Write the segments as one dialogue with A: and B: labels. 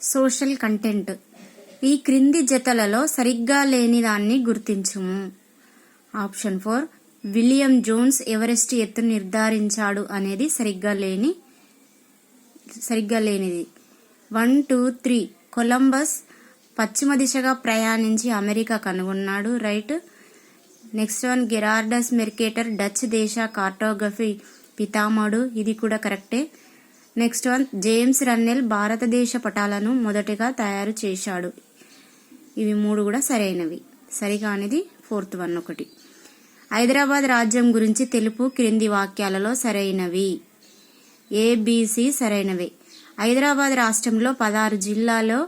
A: Social content. ఈ క్రింది జతలలో సరిగ్గా లేని దాన్ని గుర్తించుము. ఆప్షన్ 4 విలియం జోన్స్ ఎవరెస్ట్ ఎత్తును నిర్ధారించాడు అనేది సరిగ్గా లేనిది. 1, 2, 3 కొలంబస్ పశ్చిమ దిశగా ప్రయాణించి అమెరికా కనుగొన్నాడు. Right. Next one Gerardus Mercator Dutch దేశ కార్టోగ్రఫీ పితామహుడు. ఇది కూడా కరెక్టే. నెక్స్ట్ వన్ జేమ్స్ రన్నెల్ భారతదేశ పటాలను మొదటగా తయారు చేశాడు. ఇవి 3 కూడా సరైనవి. సరికానిది 4th వన్ ఒకటి. హైదరాబాద్ రాజ్యం గురించి తెలుపు క్రింది వాక్యాలలో సరైనవి. ABC సరైనవి. హైదరాబాద్ రాష్ట్రంలో 16 జిల్లాలో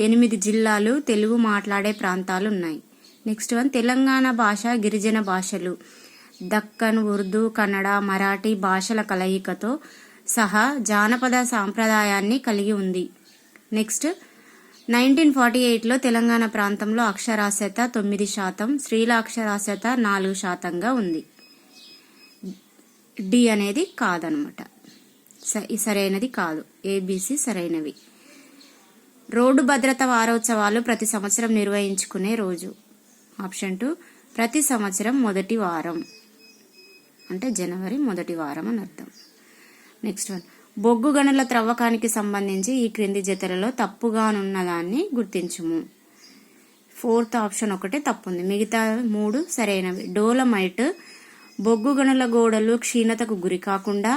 A: 8 జిల్లాలు తెలుగు మాట్లాడే ప్రాంతాలు ఉన్నాయి. నెక్స్ట్ వన్ తెలంగాణ భాష గిరిజన భాషలు దక్కన్, ఉర్దూ, కన్నడ, మరాఠీ భాషల కలయికతో సహా జానపద సాంప్రదాయాన్ని కలిగి ఉంది. నెక్స్ట్ 1948లో తెలంగాణ ప్రాంతంలో అక్షరాస్యత 9%, స్త్రీల అక్షరాస్యత 4%గా ఉంది. డి అనేది కాదనమాట, సరైనది కాదు. ABC సరైనవి. రోడ్డు భద్రత వారోత్సవాలు ప్రతి సంవత్సరం నిర్వహించుకునే రోజు. ఆప్షన్ 2 ప్రతి సంవత్సరం మొదటి వారం, అంటే జనవరి మొదటి వారం అని అర్థం. నెక్స్ట్ వన్ బొగ్గు గనుల త్రవ్వకానికి సంబంధించి ఈ క్రింది జతలలో తప్పుగానున్నదాన్ని గుర్తించుము. 4th ఆప్షన్ ఒకటే తప్పుంది, మిగతా 3 సరైనవి. డోలమైట్ బొగ్గు గనుల గోడలు క్షీణతకు గురి కాకుండా,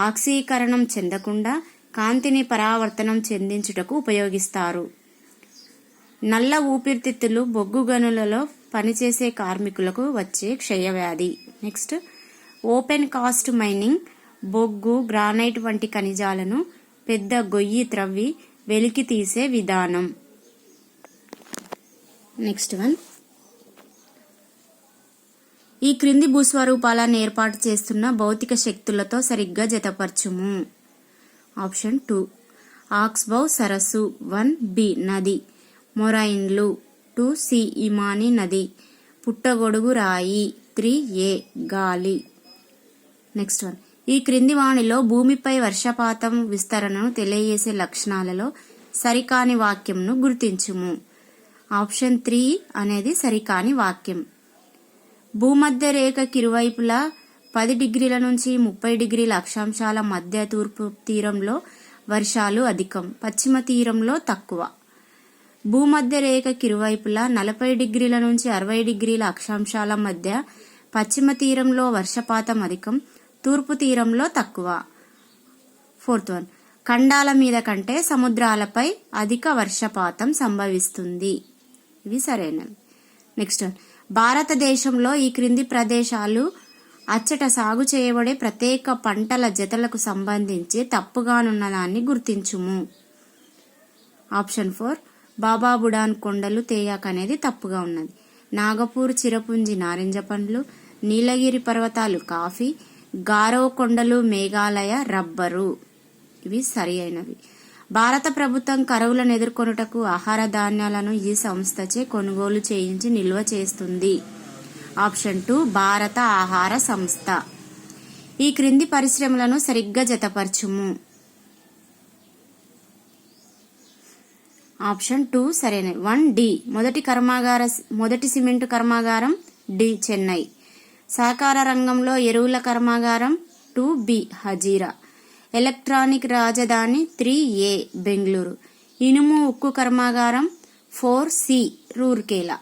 A: ఆక్సీకరణం చెందకుండా కాంతిని పరావర్తనం చెందించుటకు ఉపయోగిస్తారు. నల్ల ఊపిరితిత్తులు బొగ్గు గనులలో పనిచేసే కార్మికులకు వచ్చే క్షయవ్యాధి. నెక్స్ట్ ఓపెన్ కాస్ట్ మైనింగ్ బొగ్గు, గ్రానైట్ వంటి ఖనిజాలను పెద్ద గొయ్యి త్రవ్వి వెలికి తీసే విధానం. నెక్స్ట్ వన్ ఈ క్రింది భూస్వరూపాలను ఏర్పాటు చేస్తున్న భౌతిక శక్తులతో సరిగ్గా జతపరచుము. ఆప్షన్ 2 ఆక్స్బౌ సరస్సు, 1B నది, మొరైన్లు, 2C ఇమాని నది, పుట్టగొడుగు రాయి, 3A గాలి. నెక్స్ట్ వన్ ఈ క్రింది వాణిలో భూమిపై వర్షపాతం విస్తరణను తెలియజేసే లక్షణాలలో సరికాని వాక్యంను గుర్తించుము. ఆప్షన్ 3 అనేది సరికాని వాక్యం. భూమధ్య రేఖకి ఇరువైపులా 10 డిగ్రీల నుంచి 30 డిగ్రీల అక్షాంశాల మధ్య తూర్పు తీరంలో వర్షాలు అధికం, పశ్చిమ తీరంలో తక్కువ. భూమధ్య రేఖకి ఇరువైపులా 40 డిగ్రీల నుంచి 60 డిగ్రీల అక్షాంశాల మధ్య పశ్చిమ తీరంలో వర్షపాతం అధికం, తూర్పు తీరంలో తక్కువ. 4th వన్ ఖండాల మీద కంటే సముద్రాలపై అధిక వర్షపాతం సంభవిస్తుంది. ఇవి సరైనవి. నెక్స్ట్ వన్ భారతదేశంలో ఈ క్రింది ప్రదేశాలు అచ్చట సాగు చేయబడే ప్రత్యేక పంటల జతలకు సంబంధించి తప్పుగానున్నదాన్ని గుర్తించుము. ఆప్షన్ 4 బాబా బుడాన్ కొండలు తేయాక్ అనేది తప్పుగా ఉన్నది. నాగపూర్ చిరపుంజి నారింజ పండ్లు, నీలగిరి పర్వతాలు కాఫీ, గారో కొండలు మేఘాలయ రబ్బరు. ఇవి సరి అయినవి. భారత ప్రభుత్వం కరువులను ఎదుర్కొనుటకు ఆహార ధాన్యాలను ఈ సంస్థచే కొనుగోలు చేయించి నిల్వ చేస్తుంది. ఆప్షన్ 2 భారత ఆహార సంస్థ. ఈ క్రింది పరిశ్రమలను సరిగ్గా జతపరచుము. ఆప్షన్ 2 సరైనవి. 1D మొదటి సిమెంటు కర్మాగారం, డి చెన్నై. సహకార రంగంలో ఎరువుల కర్మాగారం, 2B హజీరా. ఎలక్ట్రానిక్ రాజధాని 3A బెంగళూరు. ఇనుము ఉక్కు కర్మాగారం 4C రూర్కేలా.